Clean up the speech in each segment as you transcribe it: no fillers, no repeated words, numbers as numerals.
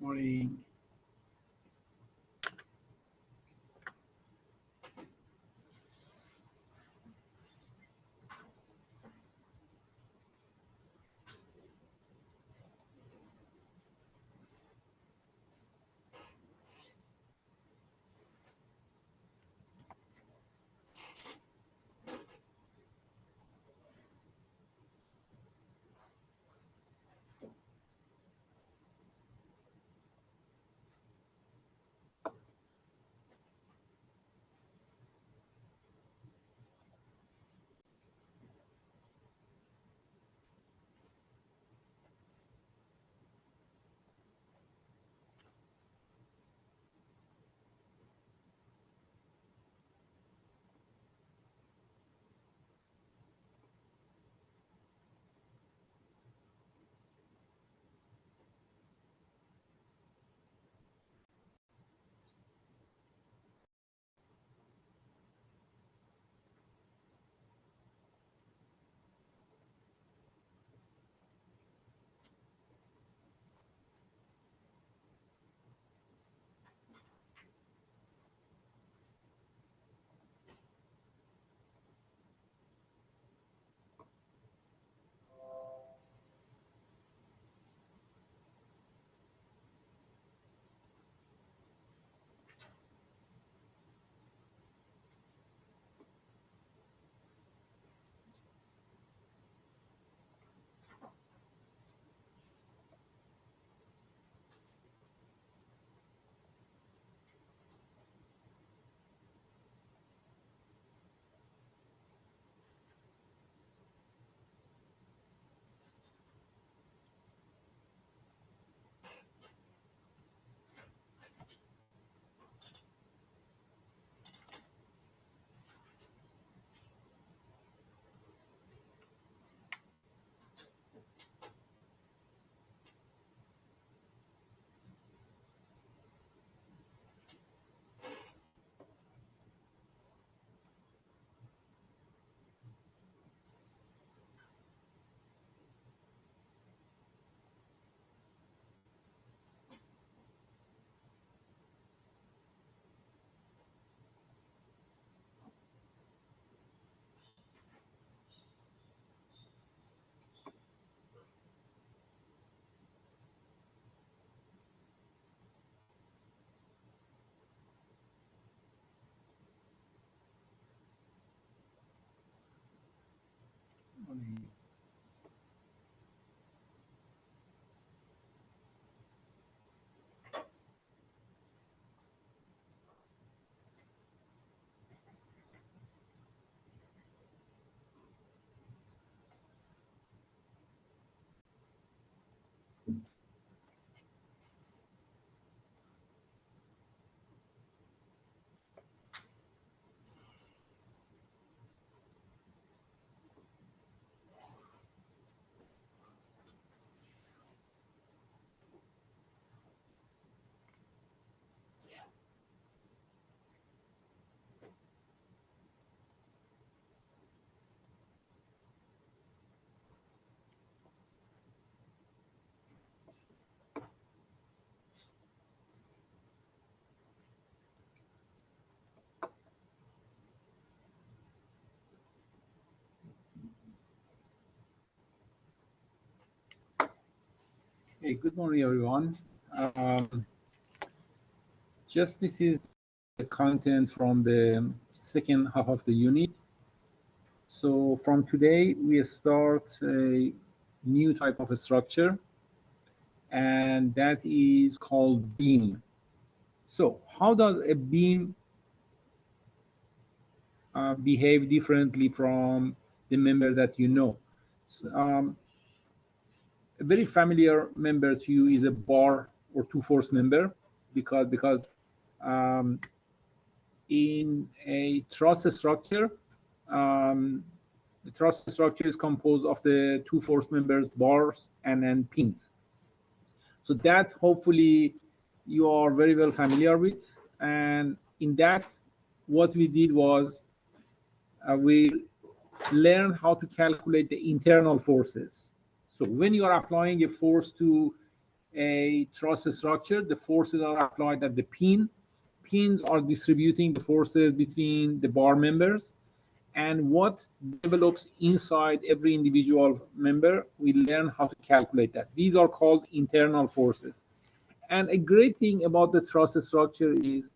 Morning. Morning. Hey, good morning, everyone. Um, just this is the content from the second half of the unit. So from today, we start a new type of a structure, and that is called beam. So how does a beam behave differently from the member that you know? So, a very familiar member to you is a bar or two-force member because um, in a truss structure, um, the truss structure is composed of the two force members, bars and then pins. So that hopefully you are very well familiar with. And in that, what we did was we learned how to calculate the internal forces. So when you are applying a force to a truss structure. The forces are applied at the pin. Pins are distributing the forces between the bar members. And what develops inside every individual member, we learn how to calculate that. These are called internal forces. And a great thing about the truss structure is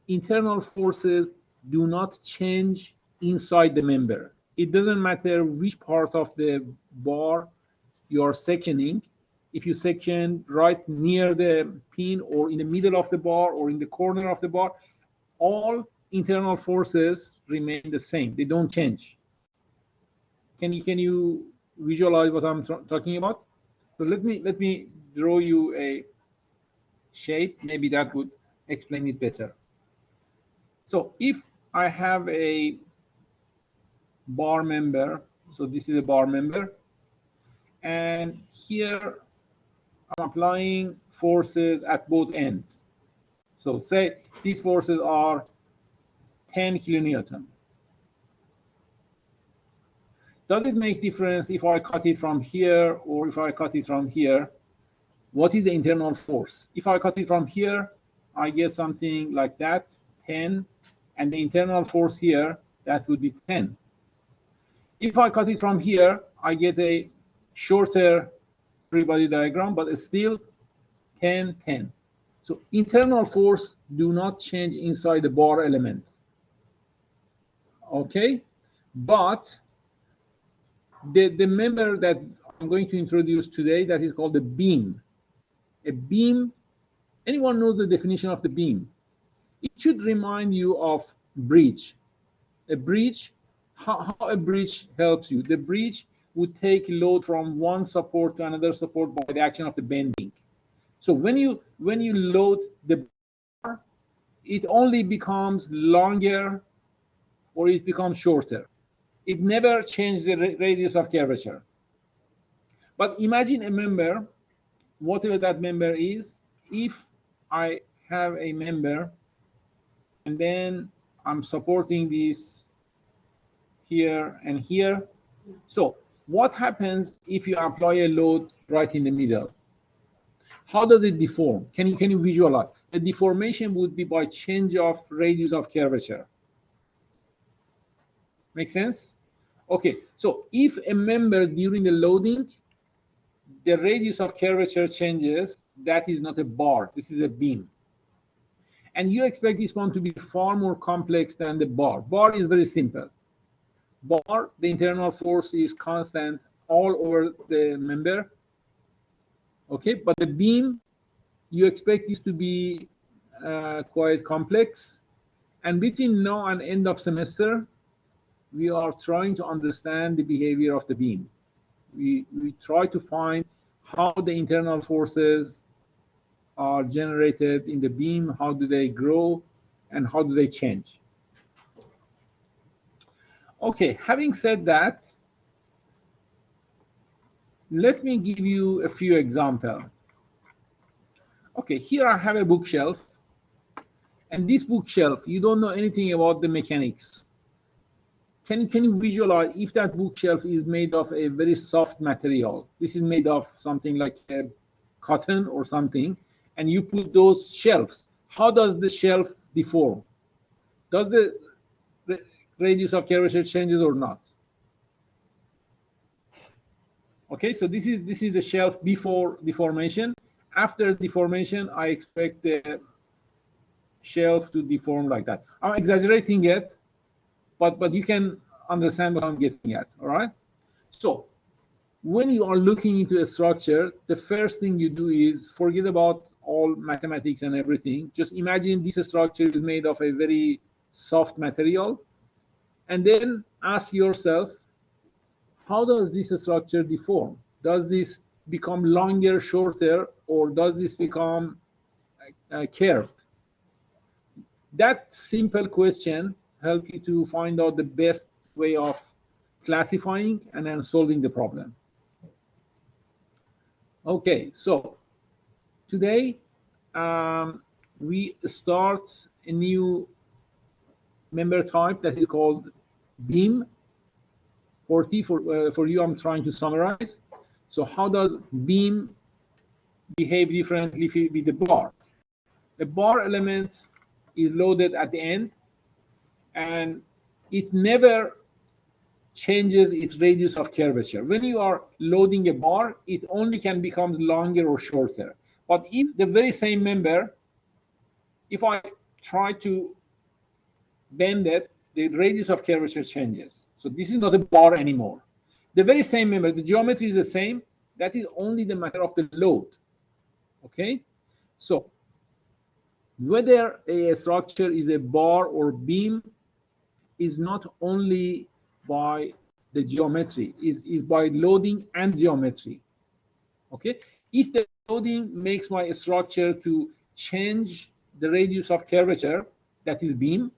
internal forces do not change inside the member. It doesn't matter which part of the bar you are sectioning. If you section right near the pin or in the middle of the bar or in the corner of the bar, all internal forces remain the same. They don't change. Can you visualize what I'm talking about? So let me draw you a shape. Maybe that would explain it better. So if I have a bar member, so this is a bar member, and here I'm applying forces at both ends. So say these forces are 10 kilonewton. Does it make difference if I cut it from here or if I cut it from here? What is the internal force? If I cut it from here, I get something like that, 10, and the internal force here, that would be 10. If I cut it from here, I get a shorter free body diagram, but it's still 10, 10. So internal force do not change inside the bar element. Okay, but the member that I'm going to introduce today, that is called the beam. A beam, anyone knows the definition of the beam? It should remind you of bridge. A bridge, how a bridge helps you. The bridge would take load from one support to another support by the action of the bending. So when you load the bar, it only becomes longer or it becomes shorter. It never changes the radius of curvature. But imagine a member, whatever that member is. If I have a member and then I'm supporting this here and here. So what happens if you apply a load right in the middle? How does it deform? Can you visualize? The deformation would be by change of radius of curvature. Make sense? Okay, so if a member during the loading, the radius of curvature changes, that is not a bar, this is a beam. And you expect this one to be far more complex than the bar. Bar is very simple. Bar, the internal force is constant all over the member. Okay, but the beam, you expect this to be quite complex. And between now and end of semester, we are trying to understand the behavior of the beam. We try to find how the internal forces are generated in the beam, how do they grow, and how do they change. Okay, having said that, let me give you a few examples. Okay, here I have a bookshelf, and this bookshelf, you don't know anything about the mechanics. Can you visualize if that bookshelf is made of a very soft material? This is made of something like a cotton or something, and you put those shelves. How does the shelf deform? Does the radius of curvature changes or not? Okay, so this is the shelf before deformation. After deformation, I expect the shelf to deform like that. I'm exaggerating it, but you can understand what I'm getting at, all right? So when you are looking into a structure, the first thing you do is forget about all mathematics and everything. Just imagine this structure is made of a very soft material, and then ask yourself, how does this structure deform? Does this become longer, shorter, or does this become curved? That simple question helps you to find out the best way of classifying and then solving the problem. Okay, so today we start a new member type that is called beam. For you, I'm trying to summarize. So how does beam behave differently with the bar. The bar element is loaded at the end, and it never changes its radius of curvature. When you are loading a bar, it only can become longer or shorter. But if the very same member, if I try to bend it, the radius of curvature changes. So this is not a bar anymore. The very same member, the geometry is the same. That is only the matter of the load. Okay? So whether a structure is a bar or beam is not only by the geometry, is by loading and geometry. Okay? If the loading makes my structure to change the radius of curvature, that is beam.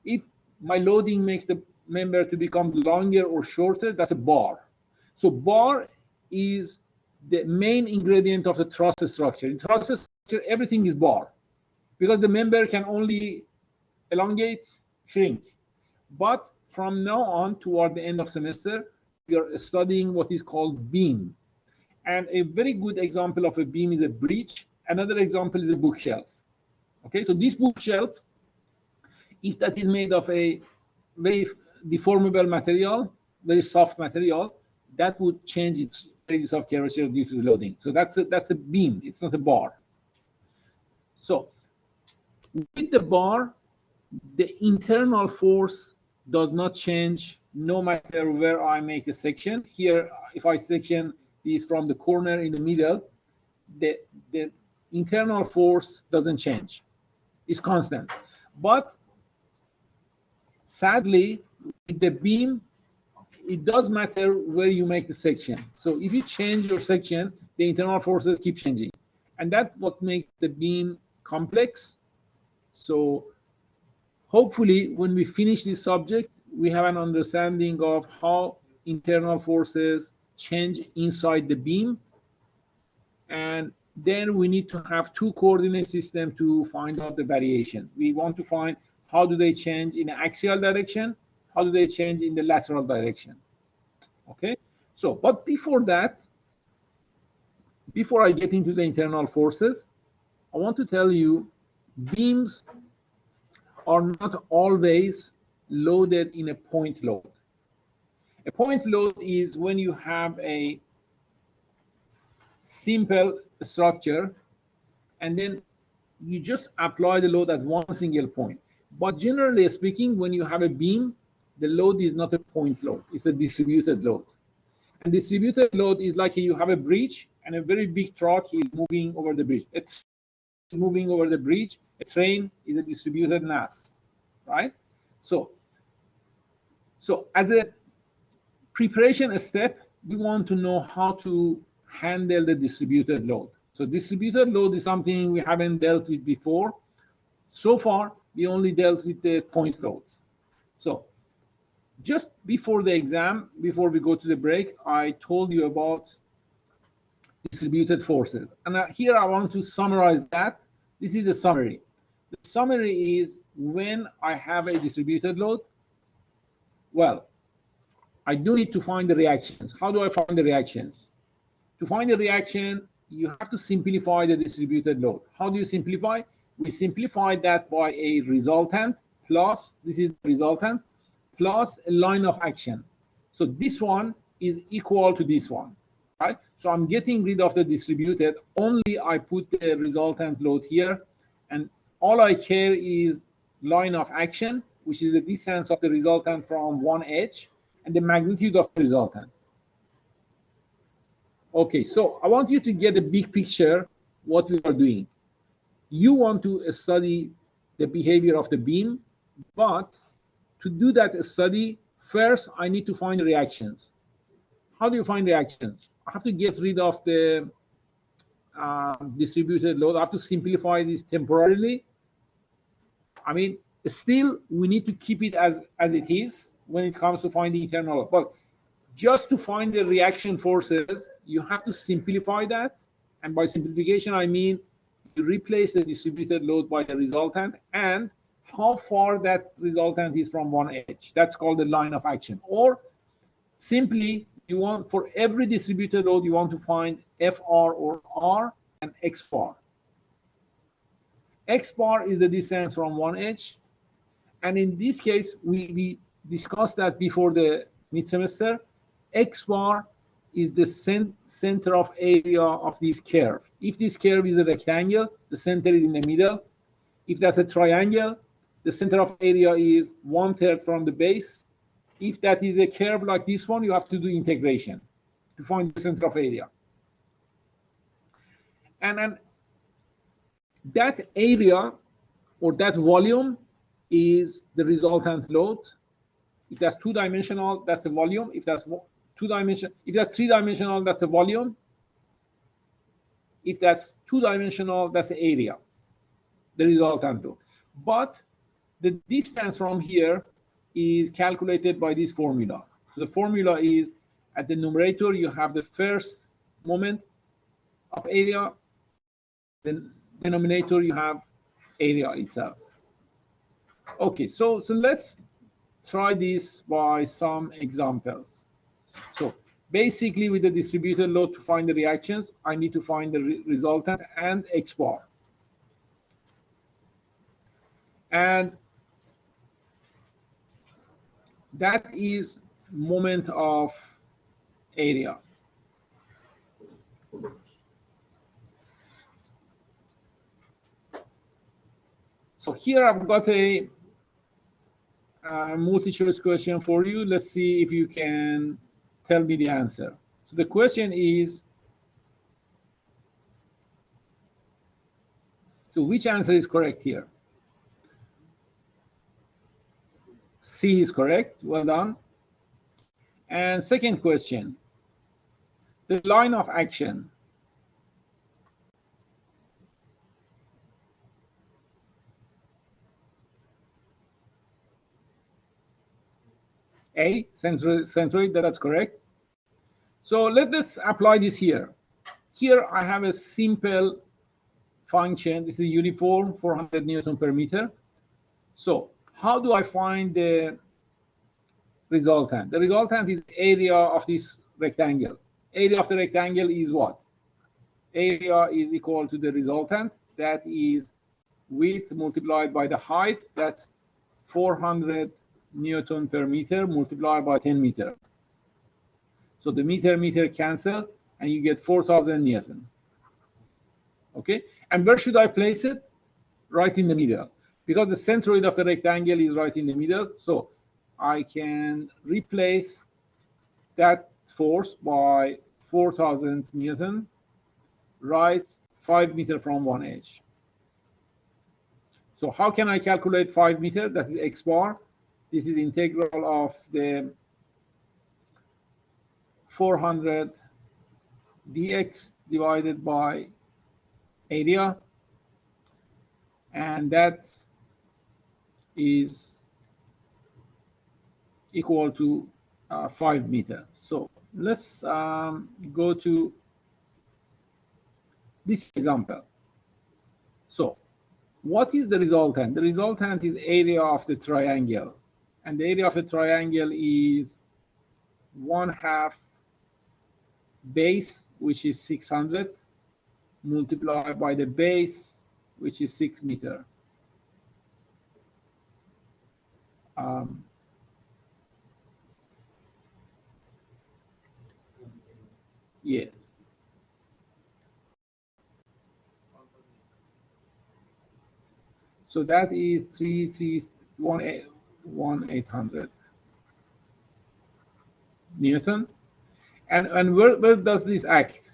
If my loading makes the member to become longer or shorter, that's a bar. So bar is the main ingredient of the truss structure. In truss structure, everything is bar, because the member can only elongate, shrink. But from now on, toward the end of semester, we are studying what is called beam. And a very good example of a beam is a bridge. Another example is a bookshelf. Okay, so this bookshelf, if that is made of a very deformable material, very soft material, that would change its radius of curvature due to the loading. So that's a beam. It's not a bar. So with the bar, the internal force does not change no matter where I make a section. Here, if I section this from the corner in the middle, the internal force doesn't change. It's constant. But sadly, with the beam, it does matter where you make the section. So if you change your section, the internal forces keep changing. And that's what makes the beam complex. So hopefully, when we finish this subject, we have an understanding of how internal forces change inside the beam. And then we need to have two coordinate systems to find out the variation. We want to find how do they change in the axial direction, how do they change in the lateral direction. Okay, so but before that, before I get into the internal forces, I want to tell you beams are not always loaded in a point load. A point load is when you have a simple structure and then you just apply the load at one single point. But generally speaking, when you have a beam, the load is not a point load, it's a distributed load. And distributed load is like you have a bridge and a very big truck is moving over the bridge. It's moving over the bridge. A train is a distributed mass, right? So as a preparation step, we want to know how to handle the distributed load. So distributed load is something we haven't dealt with before. So far, we only dealt with the point loads. So just before the exam, before we go to the break, I told you about distributed forces. And here I want to summarize that. This is the summary. The summary is when I have a distributed load, well, I do need to find the reactions. How do I find the reactions? To find the reaction, you have to simplify the distributed load. How do you simplify? We simplify that by a resultant plus, this is the resultant, plus a line of action. So this one is equal to this one, right? So I'm getting rid of the distributed, only I put the resultant load here, and all I care is line of action, which is the distance of the resultant from one edge, and the magnitude of the resultant. Okay, so I want you to get a big picture what we are doing. You want to study the behavior of the beam, but to do that study, first I need to find reactions. How do you find reactions? I have to get rid of the distributed load. I have to simplify this temporarily. I mean, still we need to keep it as it is when it comes to finding internal load. But just to find the reaction forces, you have to simplify that. And by simplification, I mean you replace the distributed load by the resultant and how far that resultant is from one edge. That's called the line of action. Or simply, you want for every distributed load, you want to find FR or R, and and x bar. X bar is the distance from one edge, and in this case, we discussed that before the mid-semester. X bar is the center of area of this curve. If this curve is a rectangle, the center is in the middle. If that's a triangle, the center of area is 1/3 from the base. If that is a curve like this one, you have to do integration to find the center of area. And then that area or that volume is the resultant load. If that's two-dimensional, that's the volume. If that's three-dimensional, that's the volume. If that's two-dimensional, that's the area, the resultant load. But the distance from here is calculated by this formula. So the formula is, at the numerator, you have the first moment of area. The denominator, you have area itself. Okay, so let's try this by some examples. So basically, with the distributed load, to find the reactions, I need to find the resultant and x bar. And that is moment of area. So here I've got a multi-choice question for you. Let's see if you can tell me the answer. So the question is, so which answer is correct here? C is correct. Well done. And second question, the line of action. A, centroid, that's correct. So let us apply this here. Here I have a simple function. This is uniform, 400 Newton per meter. So how do I find the resultant? The resultant is area of this rectangle. Area of the rectangle is what? Area is equal to the resultant. That is width multiplied by the height. That's 400 Newton per meter multiplied by 10 meter. So the meter cancel, and you get 4,000 Newton. Okay, and where should I place it? Right in the middle, because the centroid of the rectangle is right in the middle. So I can replace that force by 4,000 Newton, right 5 meters from one edge. So how can I calculate 5 meters? That is x bar. This is integral of the 400 dx divided by area, and that is equal to 5 meters. So let's go to this example. So what is the resultant? The resultant is area of the triangle, and the area of the triangle is 1/2 base, which is 600, multiplied by the base, which is 6 meters. Yes. So that is 3,318 Newton. And where does this act?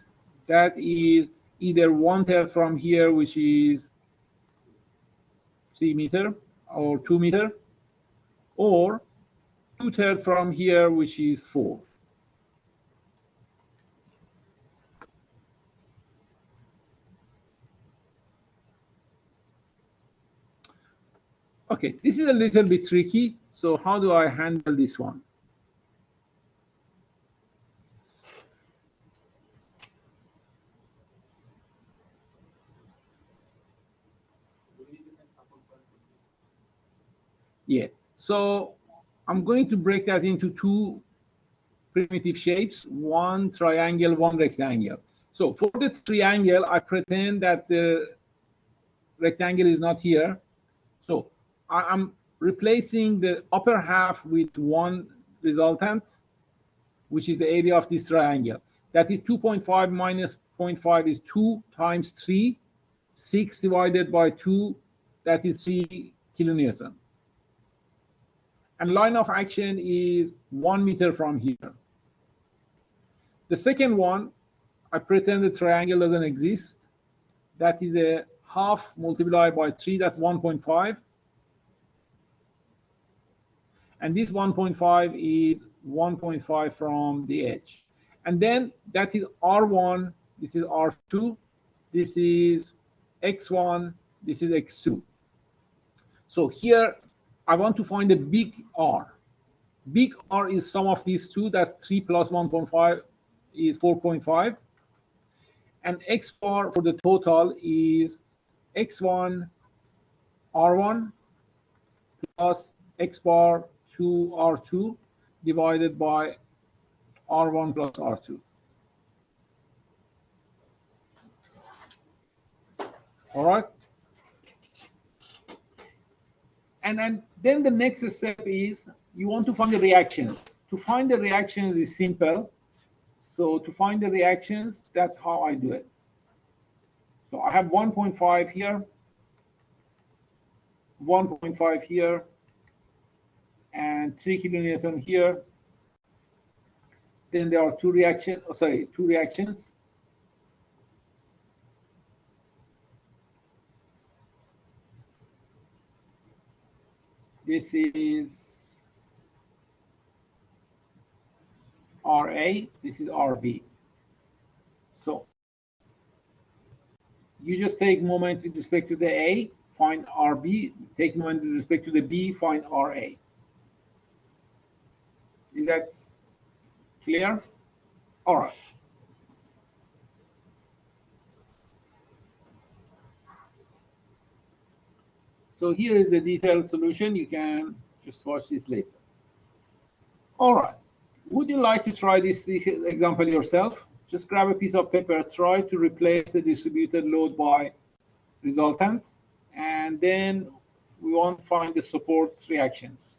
That is either 1/3 from here, which is 3 meters or 2 meters, or 2/3 from here, which is 4. Okay, this is a little bit tricky. So how do I handle this one? Yeah, so I'm going to break that into two primitive shapes, one triangle, one rectangle. So for the triangle, I pretend that the rectangle is not here. So I'm replacing the upper half with one resultant, which is the area of this triangle. That is 2.5 minus zero point 0.5 is 2 times 3. 6 divided by 2, that is 3 kilonewton. And line of action is 1 meter from here. The second one, I pretend the triangle doesn't exist. That is a half multiplied by 3, that's 1.5. And this 1.5 is 1.5 from the edge. And then that is R1, this is R2, this is X1, this is X2. So here I want to find a big R. Big R is sum of these two, that's 3 plus 1.5 is 4.5. And X bar for the total is X1 R1 plus X bar 2 R2 divided by R1 plus R2. All right. And then the next step is you want to find the reactions. To find the reactions is simple. So to find the reactions, that's how I do it. So I have 1.5 here, 1.5 here, and 3 kilonewton here. Then there are two reactions. Oh, sorry, two reactions. This is RA, this is RB. So you just take moment with respect to the A, find RB, take moment with respect to the B, find RA. Is that clear? All right. So here is the detailed solution. You can just watch this later. All right. Would you like to try this example yourself? Just grab a piece of paper, try to replace the distributed load by resultant, and then we want to find the support reactions.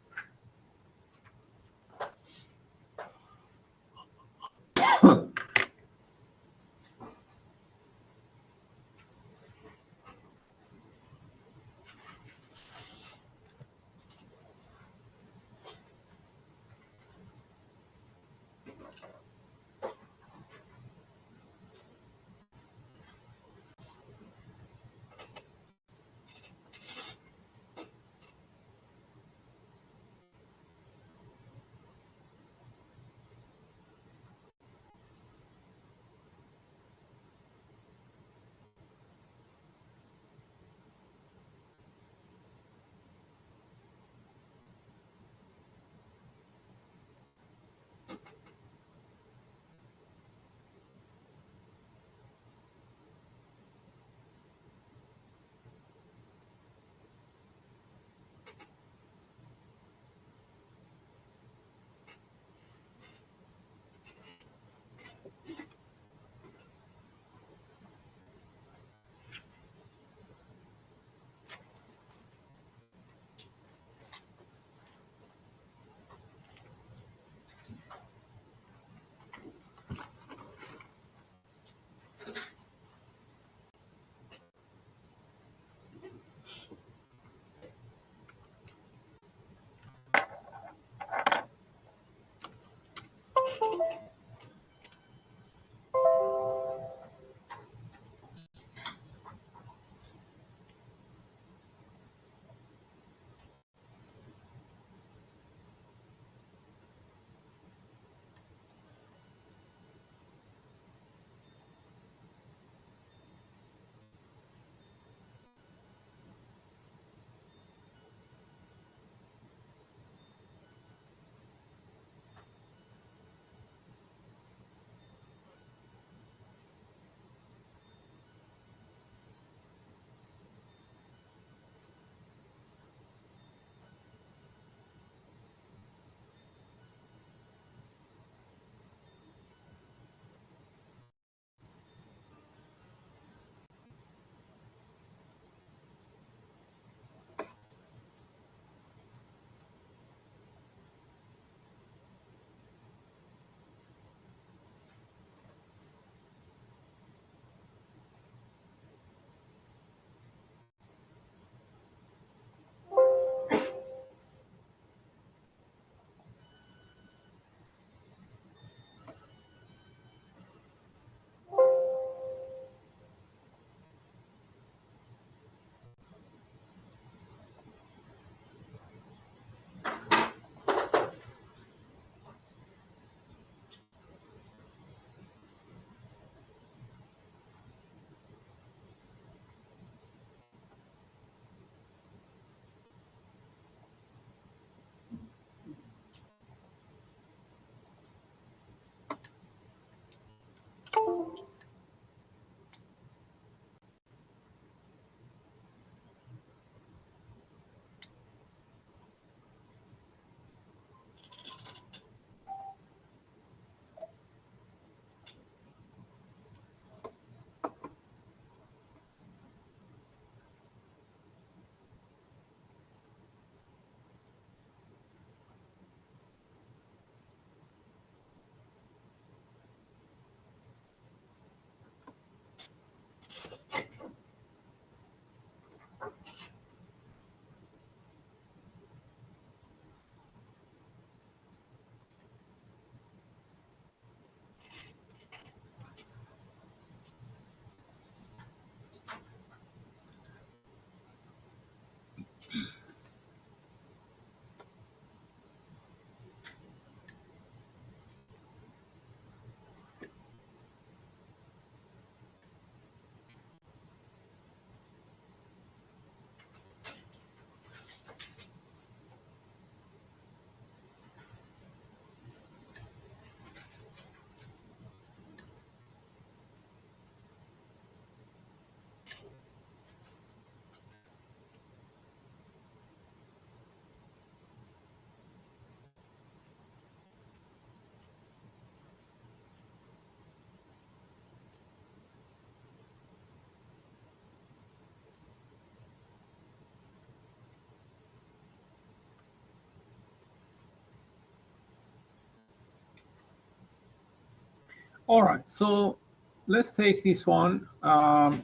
All right, so let's take this one.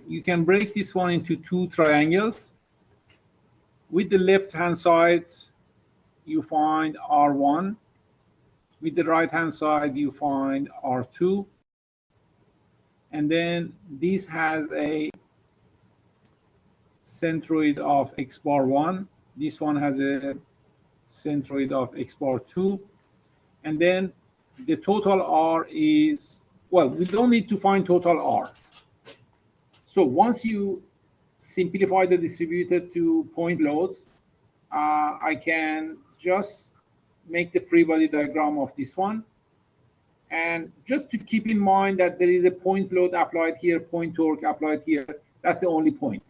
You can break this one into two triangles. With the left hand side, you find R1. With the right hand side, you find R2. And then this has a centroid of x bar 1. This one has a centroid of x bar 2. And then the total R is, well, we don't need to find total R. So once you simplify the distributed to point loads, I can just make the free body diagram of this one. And just to keep in mind that there is a point load applied here, point torque applied here, that's the only point.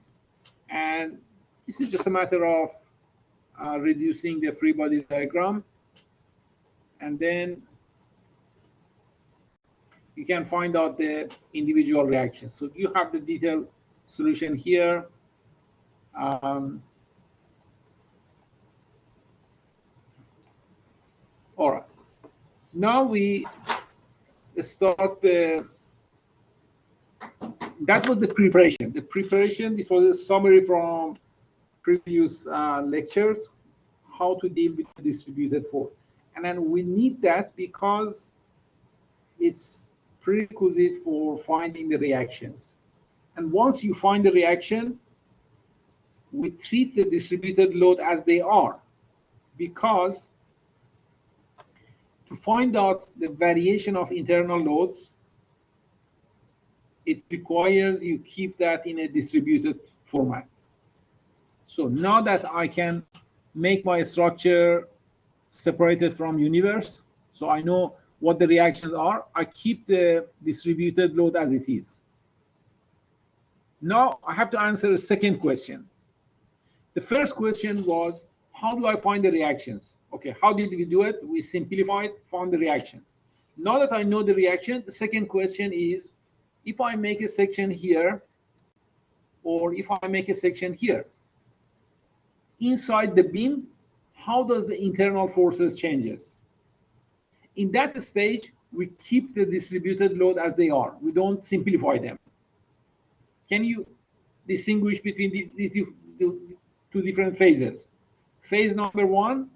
And this is just a matter of reducing the free body diagram. And then you can find out the individual reactions. So you have the detailed solution here. All right. Now we start the, that was the preparation. The preparation, this was a summary from previous lectures, how to deal with the distributed force. And then we need that because it's prerequisite for finding the reactions. And once you find the reaction, we treat the distributed load as they are, because to find out the variation of internal loads, it requires you keep that in a distributed format. So now that I can make my structure separated from universe, so I know what the reactions are, I keep the distributed load as it is. Now I have to answer a second question. The first question was, how do I find the reactions? Okay, how did we do it? We simplified, found the reactions. Now that I know the reaction, the second question is, if I make a section here, or if I make a section here, inside the beam, how does the internal forces changes? In that stage, we keep the distributed load as they are. We don't simplify them. Can you distinguish between these two different phases? Phase number one,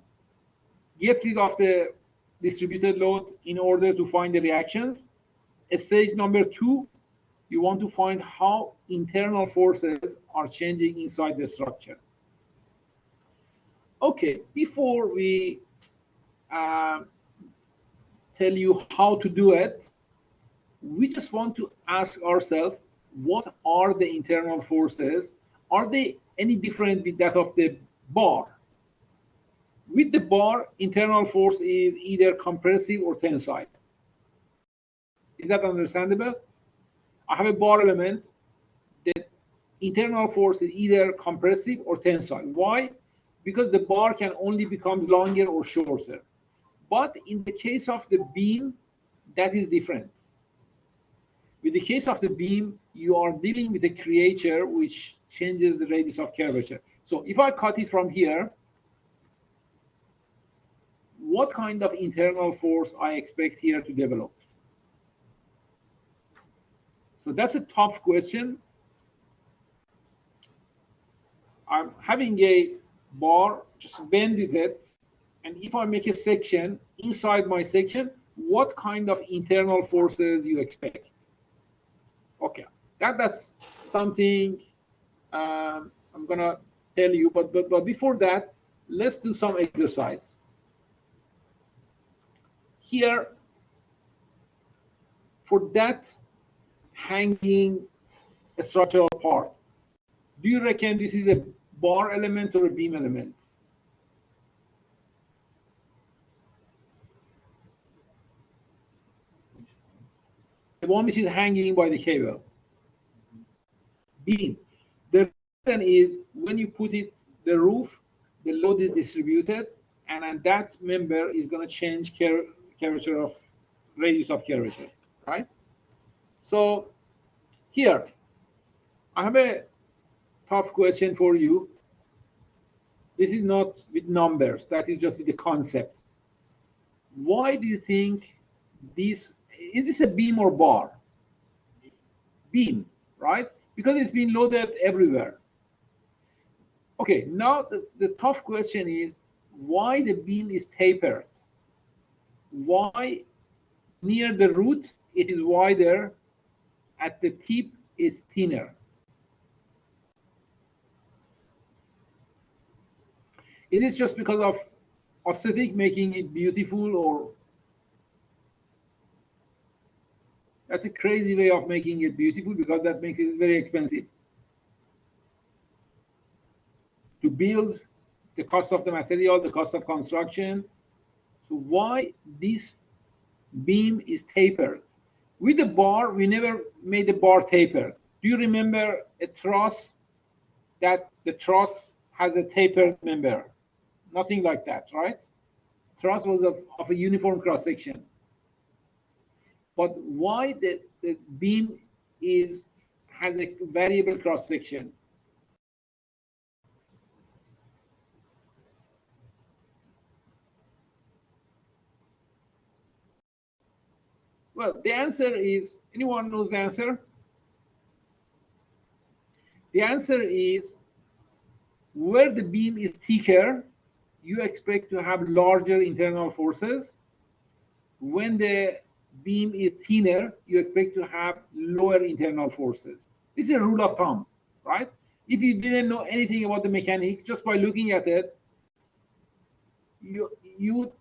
get rid of the distributed load in order to find the reactions. Stage number two, you want to find how internal forces are changing inside the structure. Okay, before we tell you how to do it, we just want to ask ourselves, what are the internal forces? Are they any different with that of the bar? With the bar, internal force is either compressive or tensile. Is that understandable? I have a bar element. The internal force is either compressive or tensile. Why? Because the bar can only become longer or shorter. But in the case of the beam, that is different. With the case of the beam, you are dealing with a creature which changes the radius of curvature. So if I cut it from here, what kind of internal force I expect here to develop? So that's a tough question. I'm having a bar, just bend it, and if I make a section, inside my section, what kind of internal forces you expect? Okay, that's something I'm gonna tell you, but before that, let's do some exercise. Here, for that hanging structural part, do you reckon this is a bar element or a beam element? The one which is hanging by the cable. Beam. The reason is when you put it the roof, the load is distributed, and that member is going to change curvature of radius of curvature, right? So here, I have a tough question for you. This is not with numbers, that is just with the concept. Why do you think this Is this a beam or bar? Beam, right? Because it's been loaded everywhere. Okay, now the tough question is why the beam is tapered? Why near the root it is wider, at the tip it's thinner? Is it just because of aesthetic making it beautiful, or that's a crazy way of making it beautiful because that makes it very expensive to build, the cost of the material, the cost of construction. So why this beam is tapered? With the bar, we never made the bar tapered. Do you remember a truss that the truss has a tapered member? Nothing like that, right? Truss was of a uniform cross section. But why the beam has a variable cross section? Well, the answer is, anyone knows the answer? The answer is, where the beam is thicker, you expect to have larger internal forces. When the beam is thinner, you expect to have lower internal forces. This is a rule of thumb, right? If you didn't know anything about the mechanics, just by looking at it, you would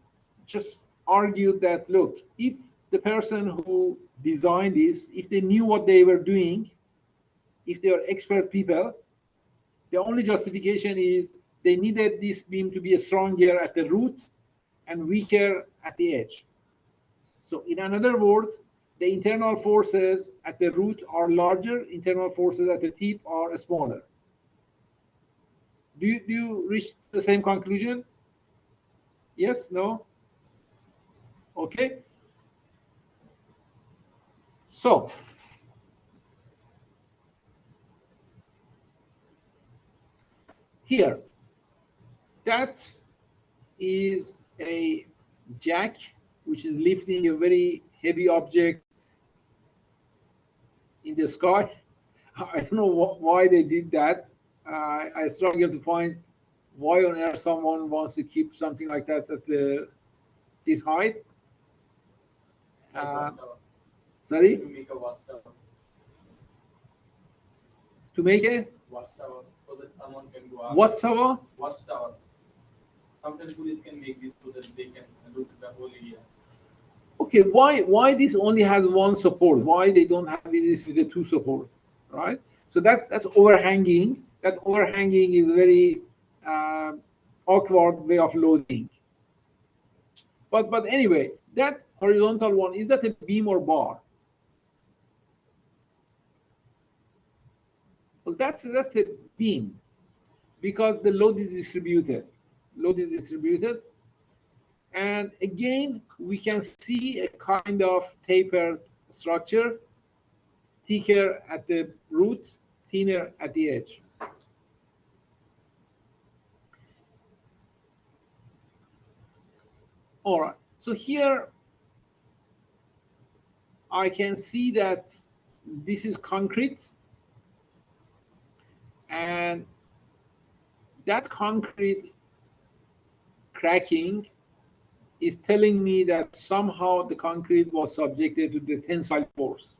just argue that, look, if the person who designed this, if they knew what they were doing, if they are expert people, the only justification is they needed this beam to be stronger at the root and weaker at the edge. So in another word, the internal forces at the root are larger, internal forces at the tip are smaller. Do you reach the same conclusion? Yes? No? Okay. So here, that is a jack which is lifting a very heavy object in the sky. I don't know why they did that. I struggle to find why on earth someone wants to keep something like that at this height. Sorry? To make a watchtower. To make a Watchtower, so that someone can go out. watchtower? Watchtower. Sometimes police can make this so that they can look the whole area. Okay, why this only has one support? Why they don't have this with the two supports, right? So that's overhanging. That overhanging is very awkward way of loading. But anyway, that horizontal one, is that a beam or bar? Well, that's a beam because the load is distributed. Load is distributed. And again, we can see a kind of tapered structure, thicker at the root, thinner at the edge. All right, so here I can see that this is concrete, and that concrete cracking is telling me that somehow the concrete was subjected to the tensile force.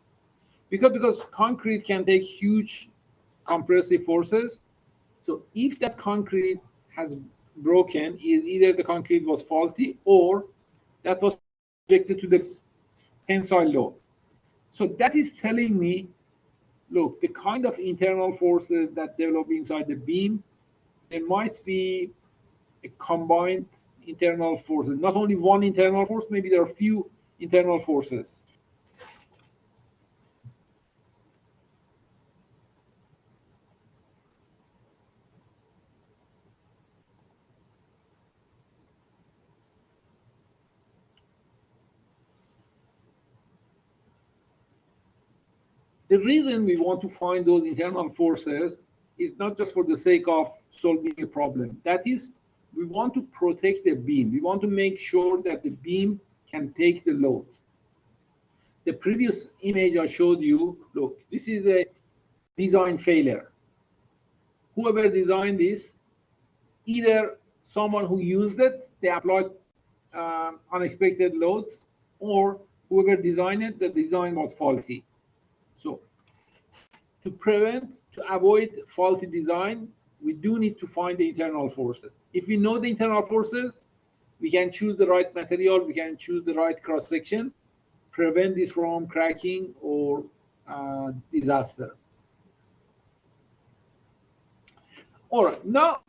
Because concrete can take huge compressive forces. So if that concrete has broken, either the concrete was faulty or that was subjected to the tensile load. So that is telling me, look, the kind of internal forces that develop inside the beam, there might be a combined internal forces, not only one internal force, maybe there are a few internal forces. The reason we want to find those internal forces is not just for the sake of solving a problem. That is, we want to protect the beam. We want to make sure that the beam can take the loads. the previous image I showed you, look, this is a design failure. Whoever designed this, either someone who used it, they applied unexpected loads, or whoever designed it, the design was faulty. So to avoid faulty design, we do need to find the internal forces. If we know the internal forces, we can choose the right material, we can choose the right cross-section, prevent this from cracking or disaster. All right, now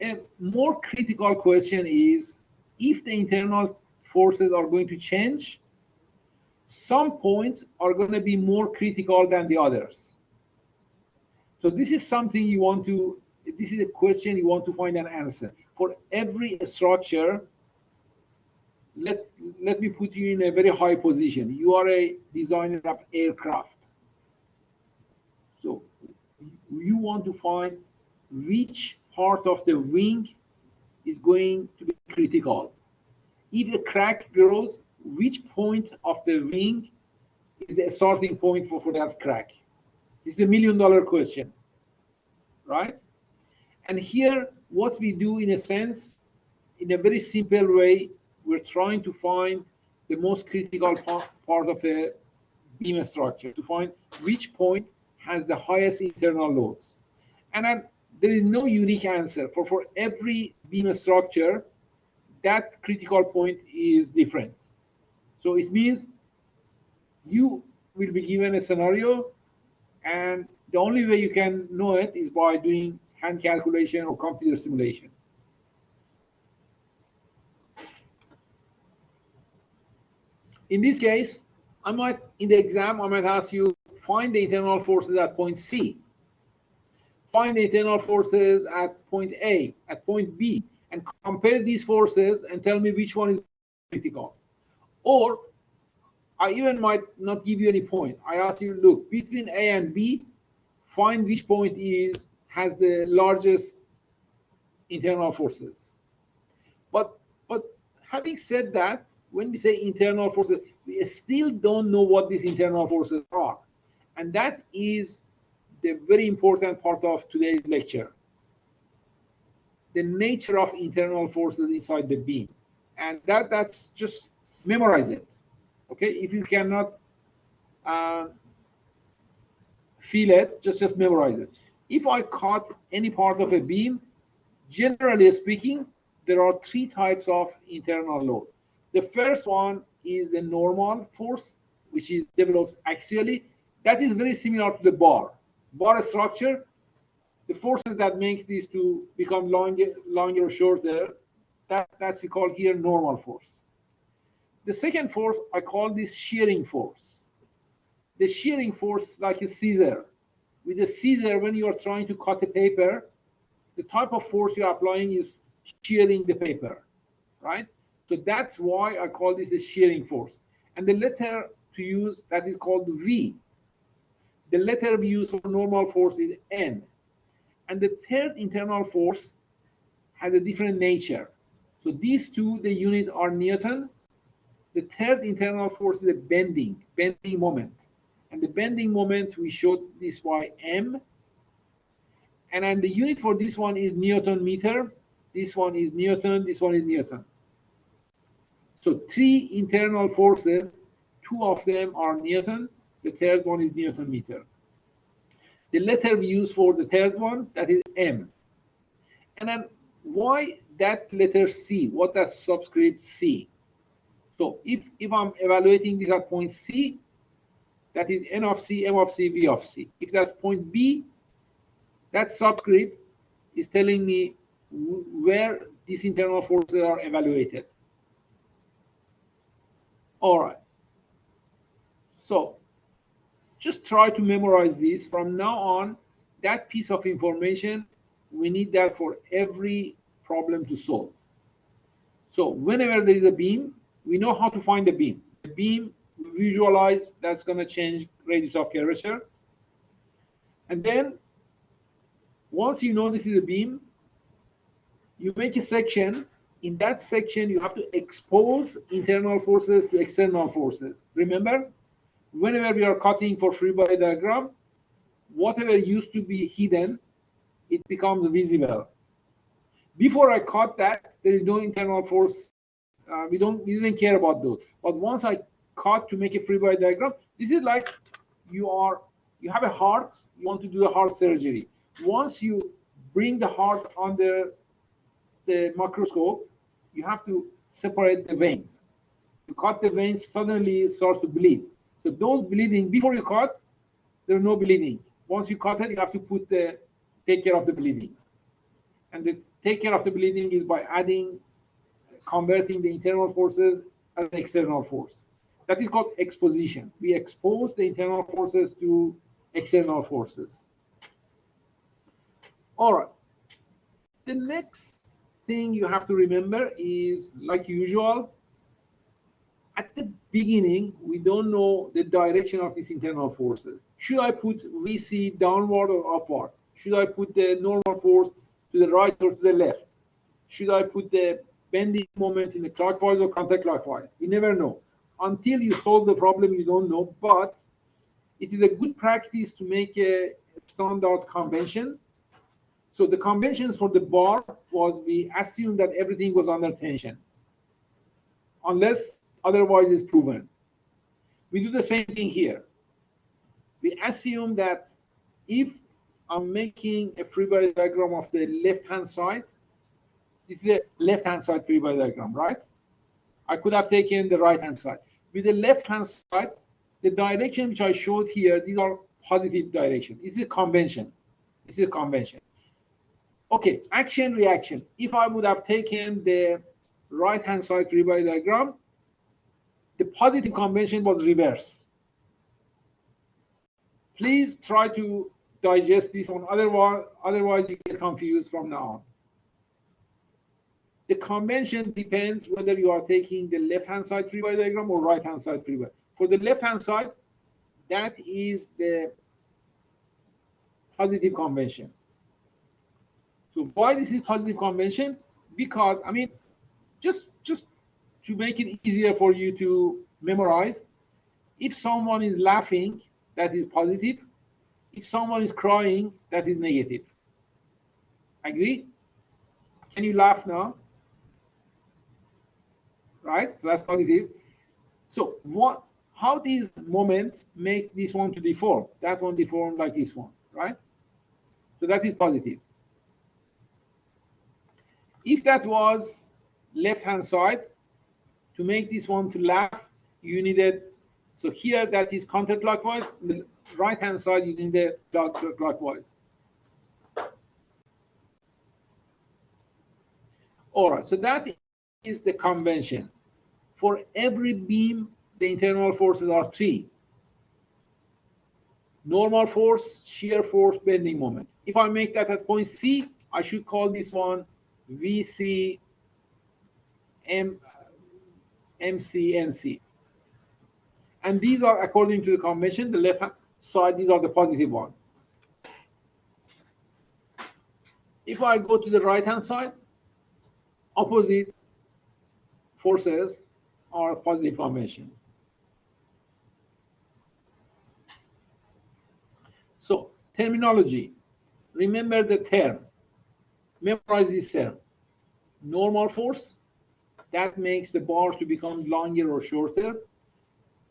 a more critical question is, if the internal forces are going to change, some points are going to be more critical than the others. So this is something you want to, this is a question you want to find an answer. For every structure, let me put you in a very high position. You are a designer of aircraft. So you want to find which part of the wing is going to be critical. If a crack grows, which point of the wing is the starting point for that crack? It's the $1,000,000 question, right? And here, what we do in a sense, in a very simple way, we're trying to find the most critical part of a beam structure, to find which point has the highest internal loads. And then there is no unique answer. For every beam structure, that critical point is different. So it means you will be given a scenario, and the only way you can know it is by doing hand calculation or computer simulation. In this case, in the exam, I might ask you, find the internal forces at point C, find the internal forces at point A, at point B, and compare these forces and tell me which one is critical. Or I even might not give you any point. I ask you, look, between A and B, find which point has the largest internal forces. But having said that, when we say internal forces, we still don't know what these internal forces are. And that is the very important part of today's lecture. The nature of internal forces inside the beam. And that's just memorize it. Okay, if you cannot feel it, just memorize it. If I cut any part of a beam, generally speaking, there are three types of internal load. The first one is the normal force, which is developed axially. That is very similar to the bar structure. The forces that make this to become longer or shorter, that's we call here normal force. The second force, I call this shearing force. The shearing force, like a scissor. With a scissor, when you are trying to cut a paper, the type of force you're applying is shearing the paper, right? So that's why I call this the shearing force. And the letter to use, that is called V. The letter we use for normal force is N. And the third internal force has a different nature. So these two, the unit are Newton. The third internal force is the bending moment. And the bending moment, we showed this by M. And then the unit for this one is Newton meter. This one is Newton, this one is Newton. So three internal forces, two of them are Newton, the third one is Newton meter. The letter we use for the third one, that is M. And then why that letter C? What that subscript C? So if I'm evaluating this at point C, that is N of C, M of C, V of C. If that's point B, that subscript is telling me where these internal forces are evaluated. All right. So just try to memorize this. From now on, that piece of information, we need that for every problem to solve. So whenever there is a beam, we know how to find the beam. The beam, we visualize, that's going to change radius of curvature. And then once you know this is a beam, you make a section in that section, you have to expose internal forces to external forces. Remember, whenever we are cutting for free body diagram, whatever used to be hidden, it becomes visible. Before I cut that, there is no internal force. We didn't care about those. But once I cut to make a free body diagram, this is like you have a heart, you want to do a heart surgery. Once you bring the heart under the microscope, you have to separate the veins. You cut the veins, suddenly it starts to bleed. So those bleeding, before you cut, there's no bleeding. Once you cut it, you have to take care of the bleeding. And the take care of the bleeding is by converting the internal forces as an external force. That is called exposition. We expose the internal forces to external forces. All right. The next thing you have to remember is, like usual, at the beginning, we don't know the direction of these internal forces. Should I put VC downward or upward? Should I put the normal force to the right or to the left? Should I put the bending moment in the clockwise or counterclockwise? We never know. Until you solve the problem, you don't know. But it is a good practice to make a standard convention. So the conventions for the bar was we assume that everything was under tension, unless otherwise is proven. We do the same thing here. We assume that if I'm making a free body diagram of the left-hand side, this is a left-hand side free body diagram, right? I could have taken the right-hand side. With the left-hand side, the direction which I showed here, these are positive direction. This is a convention. This is a convention. Okay, action, reaction. If I would have taken the right-hand side free body diagram, the positive convention was reverse. Please try to digest this one, otherwise you get confused from now on. The convention depends whether you are taking the left-hand side free body diagram or right-hand side free body. For the left-hand side, that is the positive convention. So why this is positive convention? Because, I mean, just to make it easier for you to memorize, if someone is laughing, that is positive. If someone is crying, that is negative. Agree? Can you laugh now? Right? So that's positive. So how these moments make this one to deform? That one deformed like this one, right? So that is positive. If that was left-hand side, to make this one to laugh, you needed, so here that is counterclockwise, the right-hand side you need the clockwise. All right, so that is the convention. For every beam, the internal forces are 3. Normal force, shear force, bending moment. If I make that at point C, I should call this one VC, MC, NC. And these are, according to the convention, the left side, these are the positive ones. If I go to the right-hand side, opposite forces are positive convention. So, terminology. Remember the term. Memorize this term. Normal force, that makes the bar to become longer or shorter.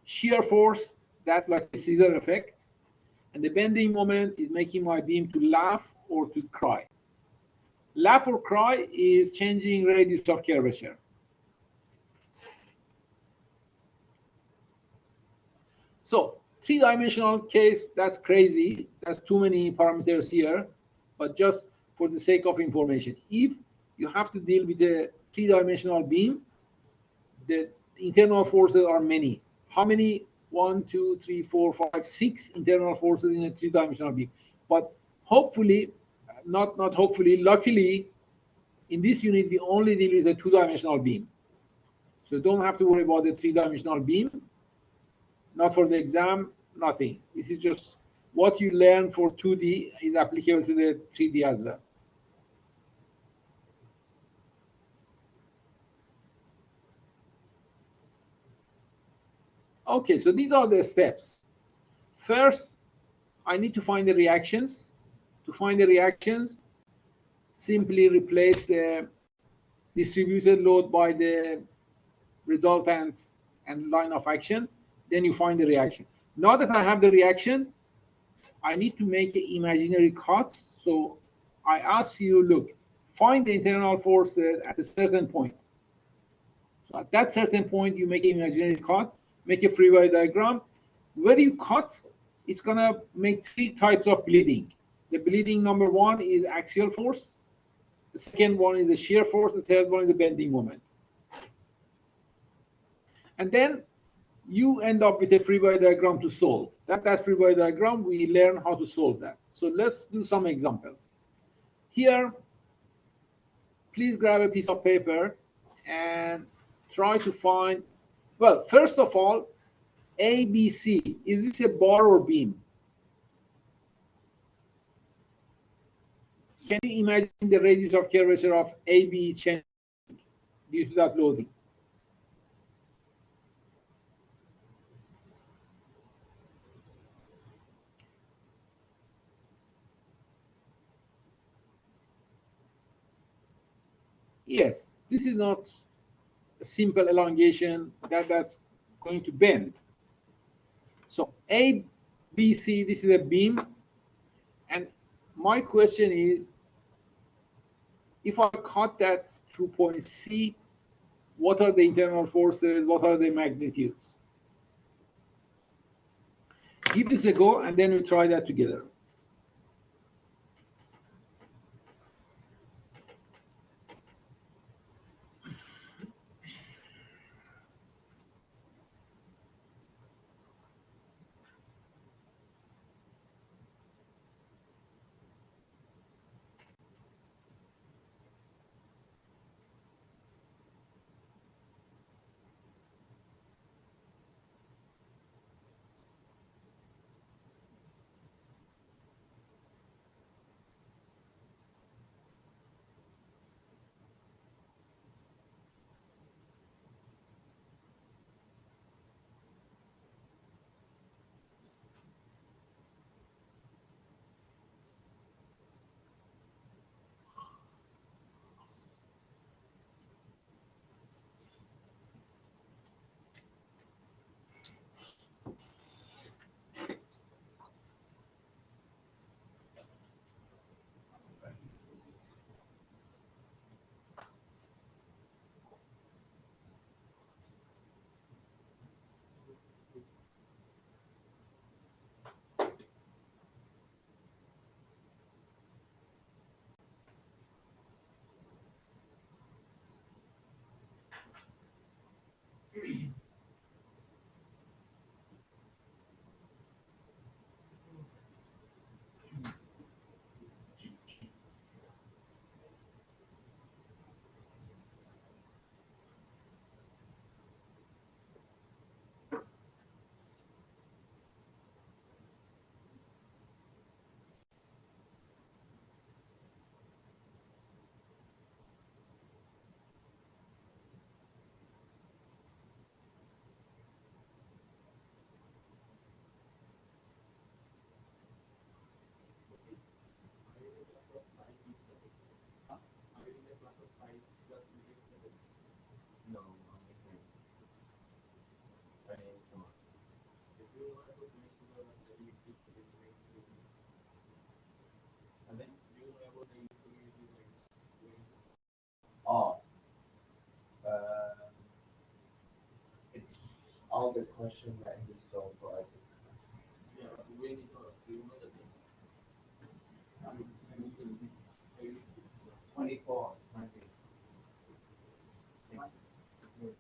Shear force, that's like the scissor effect. And the bending moment is making my beam to laugh or to cry. Laugh or cry is changing radius of curvature. So, 3-dimensional case, that's crazy. That's too many parameters here. But just for the sake of information, if you have to deal with a 3-dimensional beam, the internal forces are many. How many? 1, 2, 3, 4, 5, 6 internal forces in a 3-dimensional beam. But hopefully, not hopefully, luckily, in this unit, we only deal with a 2-dimensional beam. So don't have to worry about the 3-dimensional beam. Not for the exam, nothing. This is just what you learn for 2D is applicable to the 3D as well. Okay, so these are the steps. First, I need to find the reactions. To find the reactions, simply replace the distributed load by the resultant and line of action. Then you find the reaction. Now that I have the reaction, I need to make an imaginary cut. So I ask you, look, find the internal forces at a certain point. So at that certain point, you make an imaginary cut, make a free body diagram. Where you cut, it's gonna make three types of bleeding. The bleeding number one is axial force. The second one is the shear force. The third one is the bending moment. And then you end up with a free body diagram to solve. That free body diagram, we learn how to solve that. So let's do some examples. Here, please grab a piece of paper and try to find, well, first of all, ABC, is this a bar or beam? Can you imagine the radius of curvature of AB changing due to that loading? Yes, this is not a simple elongation that's going to bend. So ABC, this is a beam. And my question is, if I cut that through point C, what are the internal forces? What are the magnitudes? Give this a go, and then we try that together. Oh, uh, it's all the question that he solved for us. Um, 24, I think. Yeah. I think.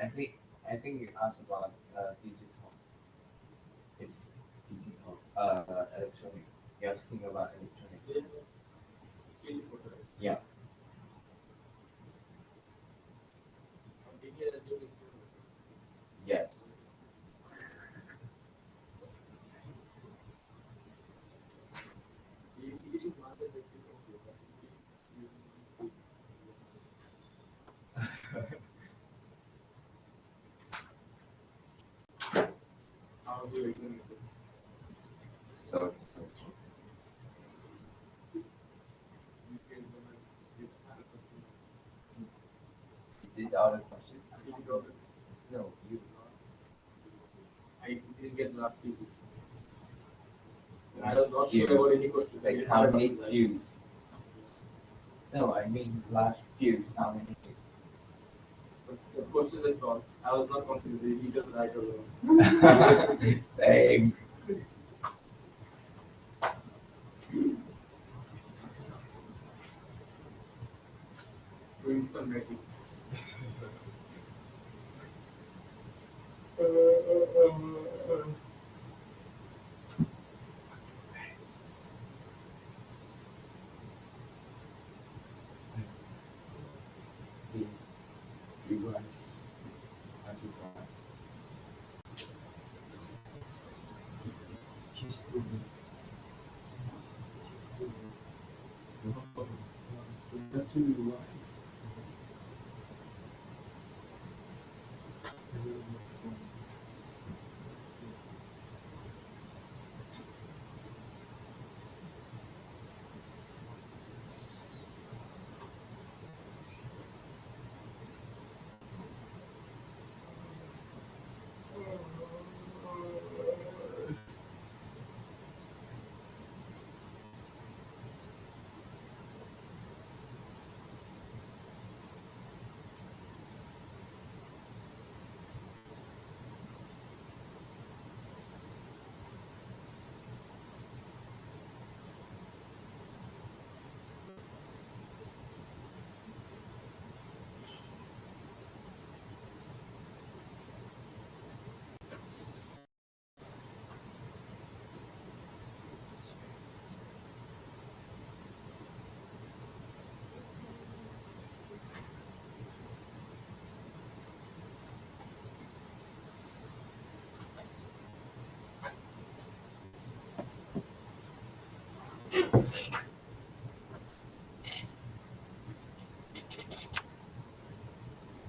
I think I think you asked about digital. It's digital. Electronic. You're asking about electronic. Yeah. Yes. do examination. So, You can implement this answer. you did all the questions? You did all the- No, you. I didn't get last few. I was not sure Views. about any question. Like how many views? No, I mean last views, how many views? But the question is solved. I was not confused. He just right or wrong. Same. Doing some writing. The revise as you go.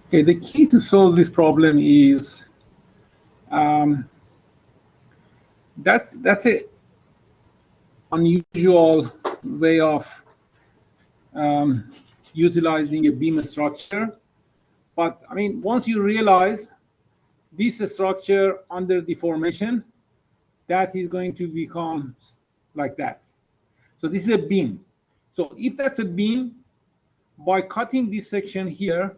Okay, the key to solve this problem is um, that's a unusual way of um, utilizing a beam structure. But I mean, once you realize this structure under deformation, that is going to become like that. So this is a beam. So if that's a beam, by cutting this section here,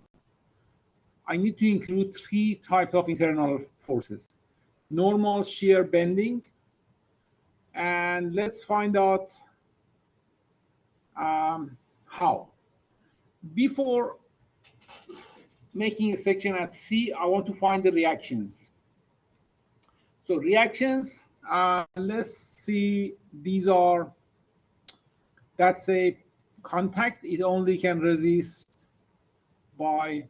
I need to include three types of internal forces: normal, shear, bending. And let's find out how. Before making a section at C, I want to find the reactions. So reactions, let's see, these are, that's a contact. It only can resist by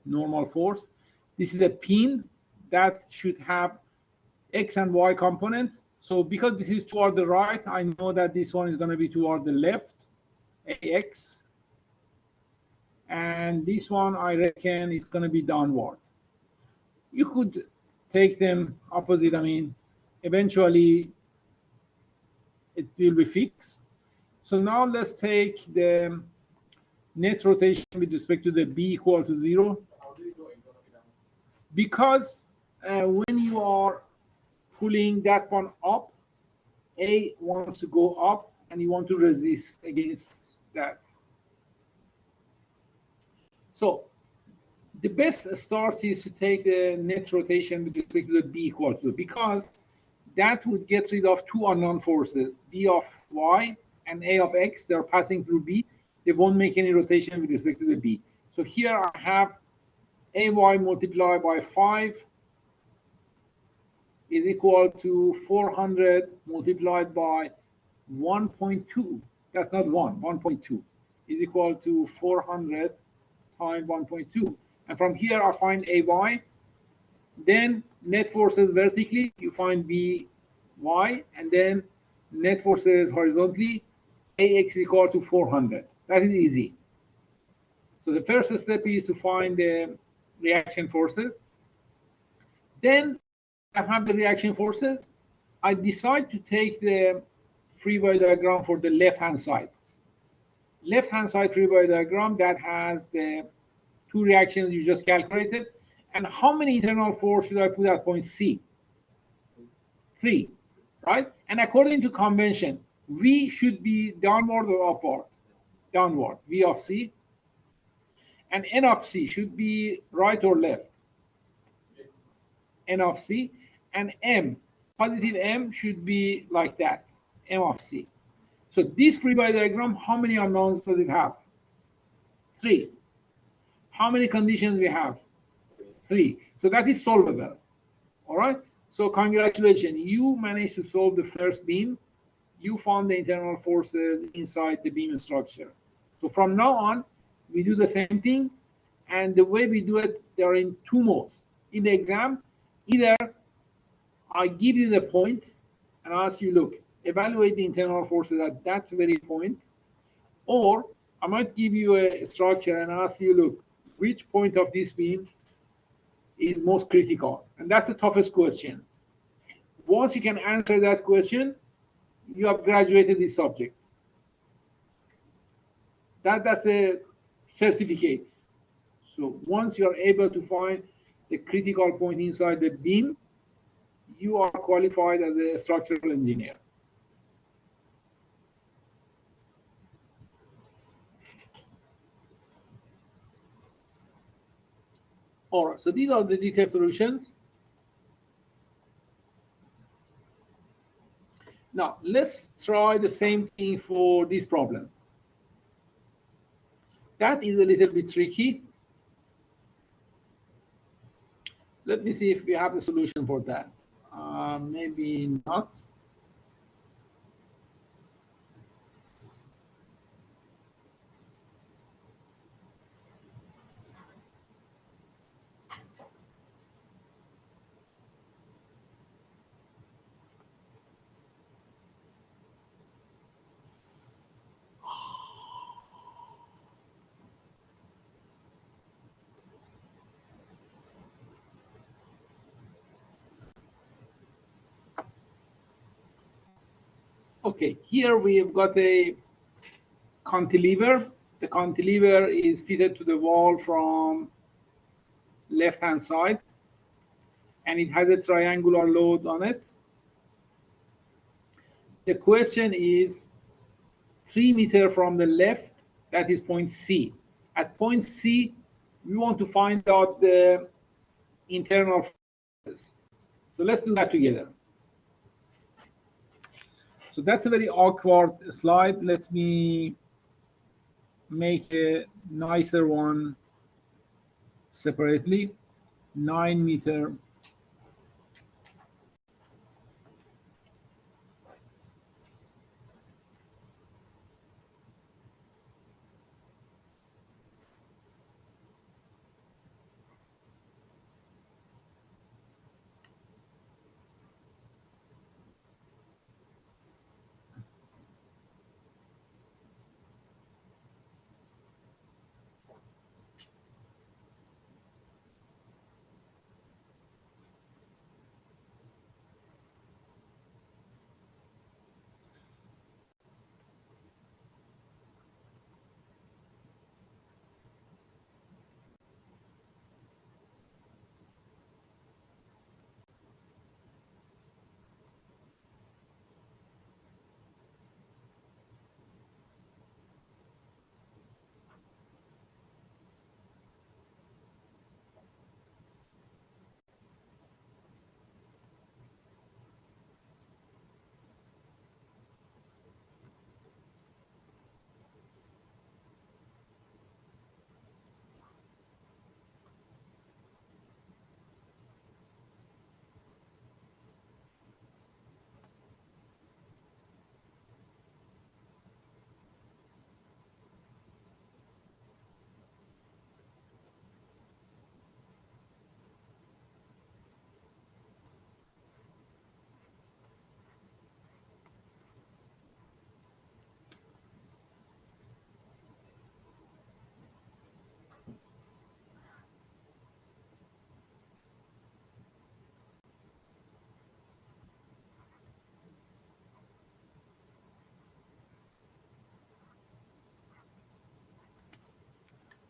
normal force. This is a pin that should have X and Y component. So because this is toward the right, I know that this one is going to be toward the left, AX. And this one, I reckon, is going to be downward. You could take them opposite. I mean, eventually it will be fixed. So now let's take the net rotation with respect to the B equal to 0. How do you go into down? Because when you are pulling that one up, A wants to go up and you want to resist against that. So the best start is to take the net rotation with respect to the B equal to 0, because that would get rid of two unknown forces, B of Y and A of X. They're passing through B. They won't make any rotation with respect to the B. So here I have AY multiplied by 5 is equal to 400 multiplied by 1.2. That's not 1.2 is equal to 400 times 1.2. And from here I find AY. Then net forces vertically, you find BY, and then net forces horizontally, AX equal to 400. That is easy. So the first step is to find the reaction forces. Then I have the reaction forces. I decide to take the free body diagram for the left-hand side. Left-hand side free body diagram that has the two reactions you just calculated. And how many internal force should I put at point C? 3, right? And according to convention, V should be downward or upward? Downward, V of C. And N of C should be right or left? N of C. And M, positive M should be like that, M of C. So this free body diagram, how many unknowns does it have? 3. How many conditions we have? 3. So that is solvable. All right. So congratulations, you managed to solve the first beam. You found the internal forces inside the beam structure. So from now on, we do the same thing. And the way we do it, there are in two modes. In the exam, either I give you the point and ask you, look, evaluate the internal forces at that very point, or I might give you a structure and ask you, look, which point of this beam is most critical? And that's the toughest question. Once you can answer that question, you have graduated this subject. That's the certificate. So once you are able to find the critical point inside the beam, you are qualified as a structural engineer. All right, so these are the detailed solutions. Now, let's try the same thing for this problem. That is a little bit tricky. Let me see if we have the solution for that. Maybe not. Okay, here we have got a cantilever. The cantilever is fitted to the wall from left-hand side, and it has a triangular load on it. The question is 3 meters from the left, that is point C. At point C, we want to find out the internal forces. So let's do that together. So that's a very awkward slide. Let me make a nicer one separately. 9 meter.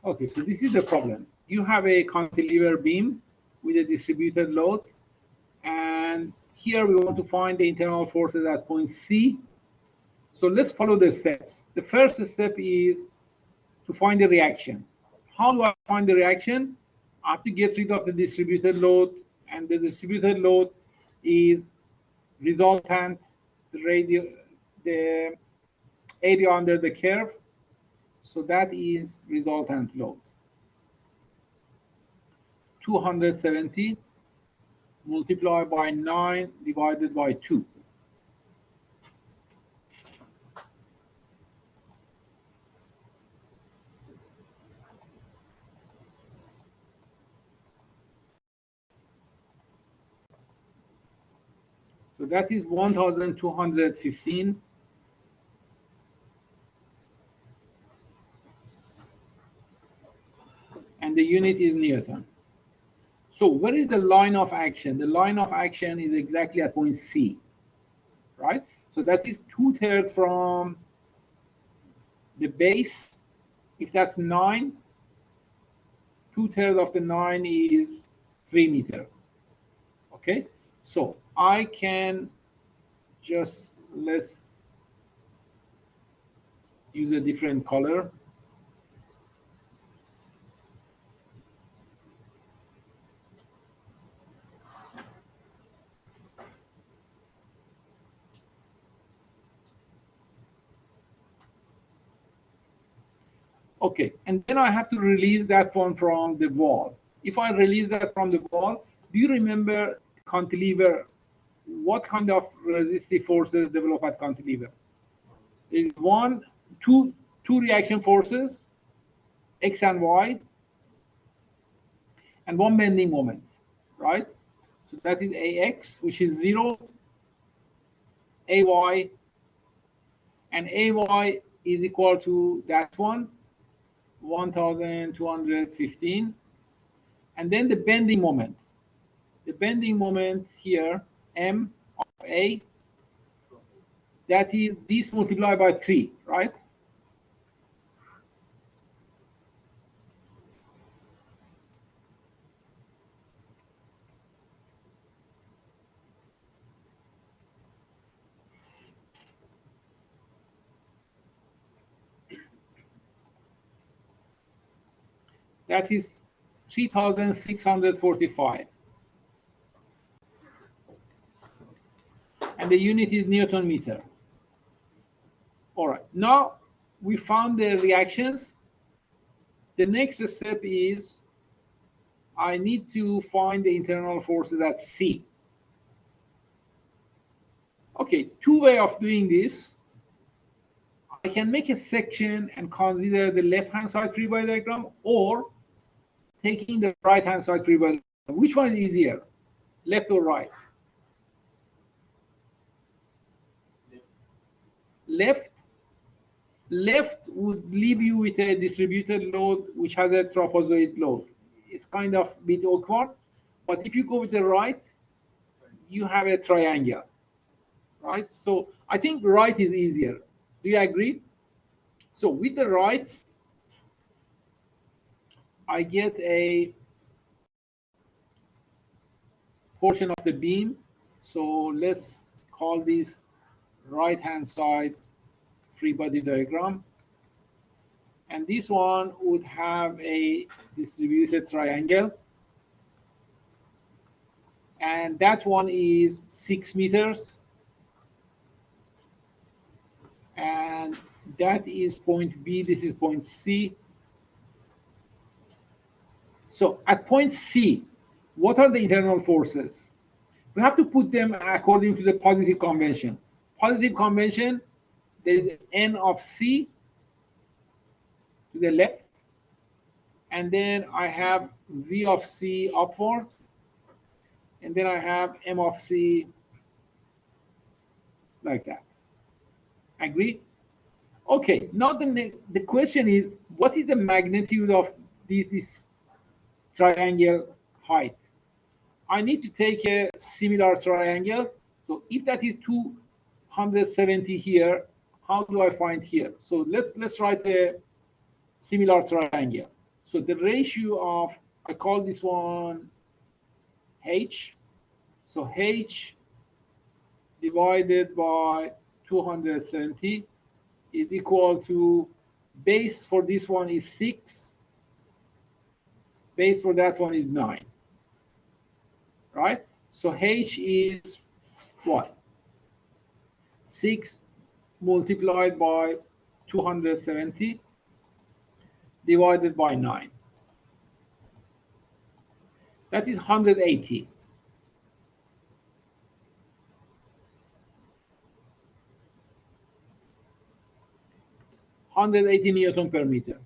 Okay, so this is the problem. You have a cantilever beam with a distributed load, and here we want to find the internal forces at point C. So let's follow the steps. The first step is to find the reaction. How do I find the reaction? I have to get rid of the distributed load, and the distributed load is resultant, the area under the curve. So that is resultant load. 270 multiplied by 9 divided by 2. So that is 1,215. And the unit is Newton. So where is the line of action? The line of action is exactly at point C, right? So that is 2/3 from the base. If that's 9, 2/3 of the 9 is 3 meters. Okay, so I can just, let's use a different color. Okay, and then I have to release that one from the wall. If I release that from the wall, do you remember cantilever? What kind of resistive forces develop at cantilever? There is two reaction forces, X and Y, and one bending moment, right? So that is AX, which is 0, AY, and AY is equal to that one, 1,215. And then the bending moment. The bending moment here, M of A, that is this multiplied by 3, right? That is 3,645. And the unit is Newton meter. All right, now we found the reactions. The next step is I need to find the internal forces at C. Okay, two ways of doing this. I can make a section and consider the left-hand side free body diagram, or taking the right-hand side free body diagram. Which one is easier, left or right? Left. Left would leave you with a distributed load which has a trapezoid load. It's kind of a bit awkward, but if you go with the right, you have a triangle, right? So I think right is easier. Do you agree? So with the right, I get a portion of the beam. So let's call this right-hand side free body diagram. And this one would have a distributed triangle. And that one is 6 meters. And that is point B, this is point C. So at point C, what are the internal forces? We have to put them according to the positive convention. Positive convention, there is N of C to the left, and then I have V of C upward, and then I have M of C like that. Agree? Okay, now the question is, what is the magnitude of this triangle height? I need to take a similar triangle. So if that is 270 here, how do I find here? So let's write a similar triangle. So the ratio of, I call this one H. So H divided by 270 is equal to, base for this one is 6, base for that one is 9, right? So H is what? 6 multiplied by 270 divided by 9. That is 180. Newton per meter.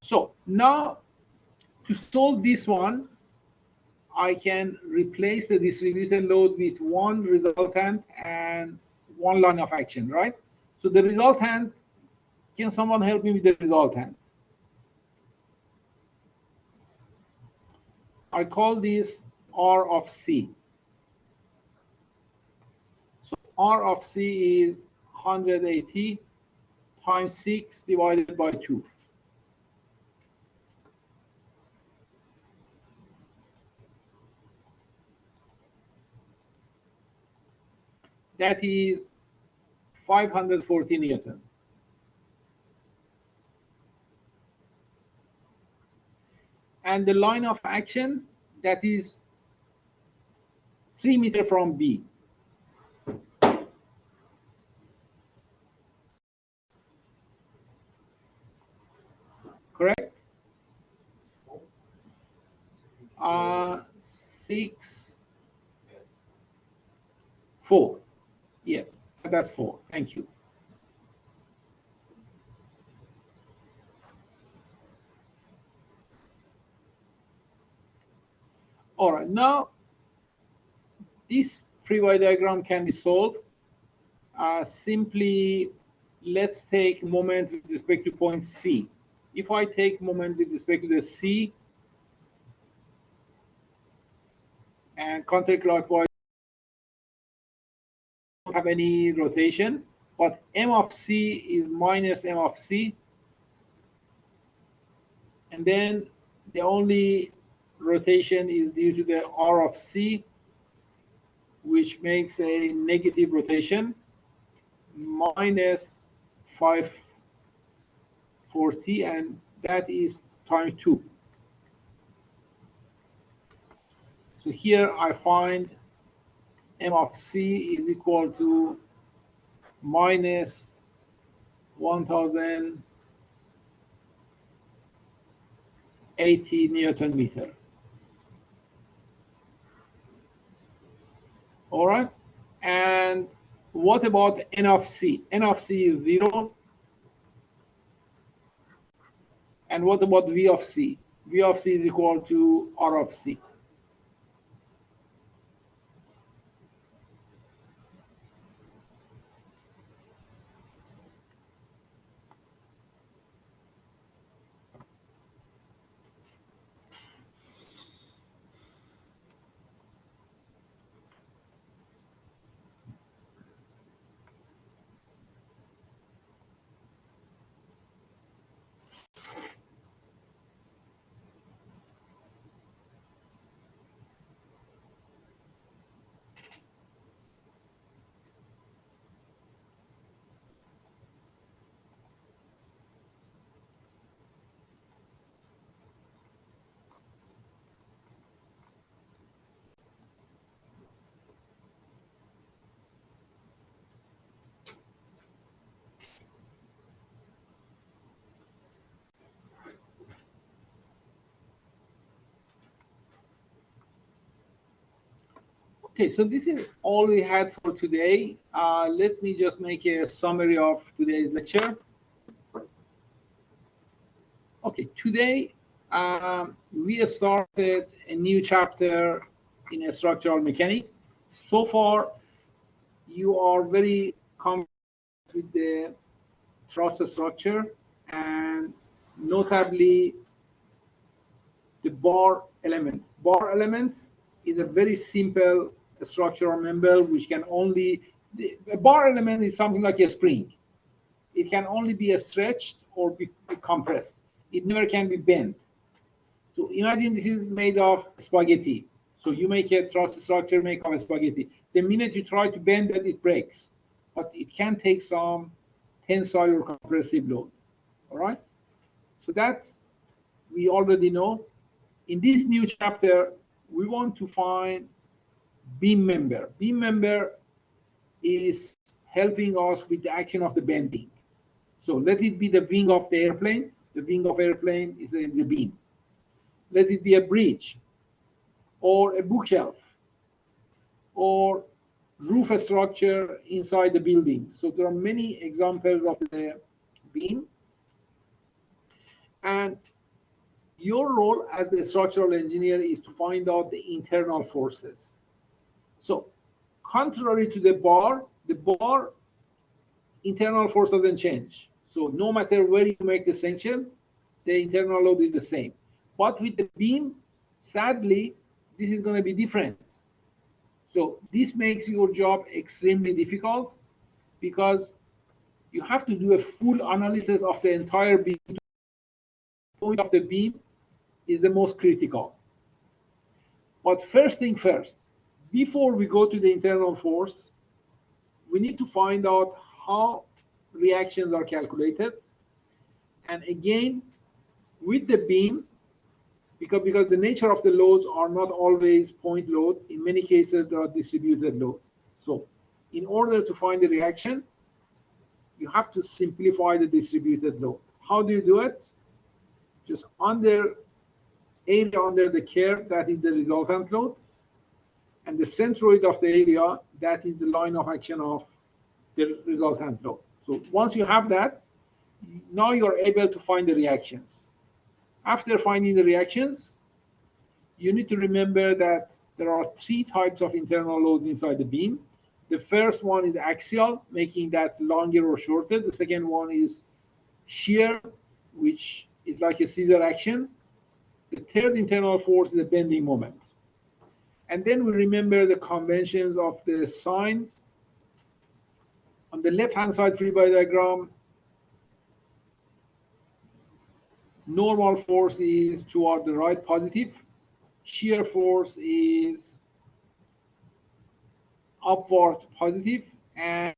So now to solve this one, I can replace the distributed load with one resultant and one line of action, right? So the resultant, can someone help me with the resultant? I call this R of C. So R of C is 180 times 6 divided by 2. That is 540 Newton. And the line of action, that is 3 meters from B. Correct? 6, 4. Yeah, that's 4. Thank you. All right, now this free-body diagram can be solved. Simply, let's take moment with respect to point C. If I take moment with respect to the C and counterclockwise, don't have any rotation, but M of C is minus M of C, and then the only rotation is due to the R of C, which makes a negative rotation, minus 540, and that is times 2. So here I find M of C is equal to minus 1080 Newton meter. All right. And what about N of C? N of C is 0. And what about V of C? V of C is equal to R of C. Okay, so this is all we had for today. Let me just make a summary of today's lecture. Okay, today we started a new chapter in structural mechanics. So far, you are very comfortable with the truss structure, and notably the bar element. Bar element is a very simple structural member which can only The bar element is something like a spring. It can only be stretched or be compressed. It never can be bent. So imagine this is made of spaghetti. So you make a truss structure made of spaghetti. The minute you try to bend it, it breaks. But it can take some tensile or compressive load. All right? So that we already know. In this new chapter, we want to find beam member. Beam member is helping us with the action of the bending. So let it be the wing of the airplane. The wing of airplane is the beam. Let it be a bridge or a bookshelf or roof structure inside the building. So there are many examples of the beam. And your role as the structural engineer is to find out the internal forces. So contrary to the bar internal force doesn't change. So no matter where you make the section, the internal load is the same. But with the beam, sadly, this is going to be different. So this makes your job extremely difficult because you have to do a full analysis of the entire beam. The point of the beam is the most critical. But first thing first, before we go to the internal force, we need to find out how reactions are calculated. And again, with the beam, because the nature of the loads are not always point load, in many cases there are distributed loads. So in order to find the reaction, you have to simplify the distributed load. How do you do it? Just area under the curve, that is the resultant load, and the centroid of the area, that is the line of action of the resultant load. So once you have that, now you're able to find the reactions. After finding the reactions, you need to remember that there are three types of internal loads inside the beam. The first one is axial, making that longer or shorter. The second one is shear, which is like a scissor action. The third internal force is the bending moment. And then we remember the conventions of the signs. On the left-hand side free body diagram, normal force is toward the right, positive. Shear force is upward, positive, and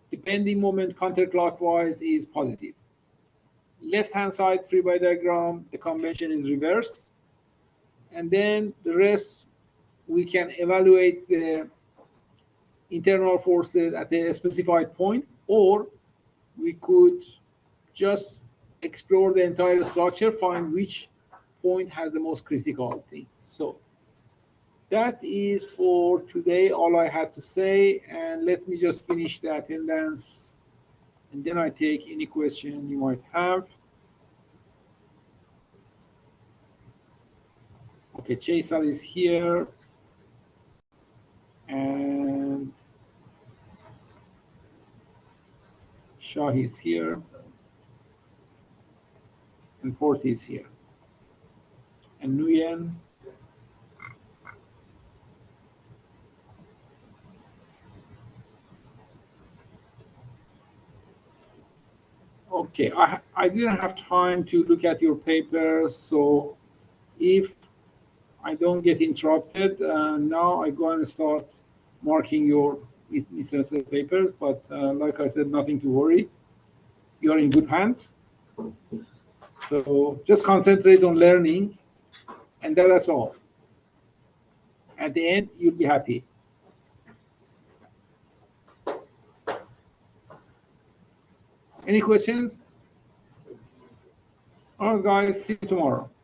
the bending moment counterclockwise is positive. Left-hand side free body diagram, the convention is reverse. And then the rest, we can evaluate the internal forces at a specified point, or we could just explore the entire structure, find which point has the most critical thing. So that is for today all I had to say, and let me just finish the attendance, and then I take any question you might have. Okay, Chaisal is here, and Shah is here, and Fourth is here, and Nguyen. Okay, I didn't have time to look at your papers, so if I don't get interrupted, now I'm going to start marking your necessary papers, but like I said, nothing to worry. You're in good hands. So just concentrate on learning, and that's all. At the end, you'll be happy. Any questions? All right, guys, see you tomorrow.